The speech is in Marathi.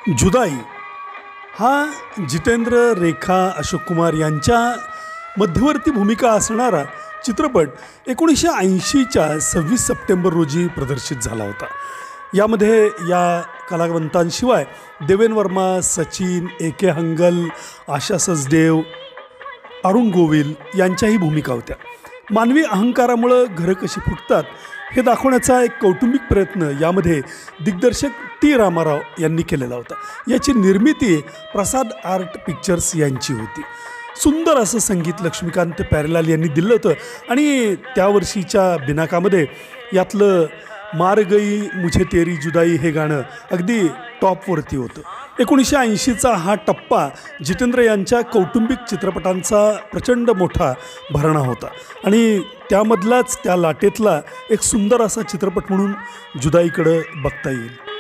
जुदाई हा जितेंद्र, रेखा, अशोक कुमार यांच्या मध्यवर्ती भूमिका असणारा चित्रपट 1980च्या 26 सप्टेंबर रोजी प्रदर्शित झाला होता. यामध्ये या कलावंतांशिवाय देवेन वर्मा, सचिन, ए.के. हंगल, आशा सचदेव, अरुण गोविल यांच्याही भूमिका होत्या. मानवी अहंकारामुळं घरं कशी फुटतात हे दाखवण्याचा एक कौटुंबिक प्रयत्न यामध्ये दिग्दर्शक टी रामाराव यांनी केलेला होता. याची निर्मिती प्रसाद आर्ट पिक्चर्स यांची होती. सुंदर असं संगीत लक्ष्मीकांत प्यारेलाल यांनी दिलं होतं आणि त्या वर्षीच्या बिनाकामध्ये यातलं मार गई मुझे तेरी जुदाई हे गाणं अगदी टॉपवरती होतं. 1980चा हा टप्पा जितेंद्र यांच्या कौटुंबिक चित्रपटांचा प्रचंड मोठा भरणा होता आणि त्यामधलाच त्या लाटेतला एक सुंदर असा चित्रपट म्हणून जुदाईकडं बघता येईल.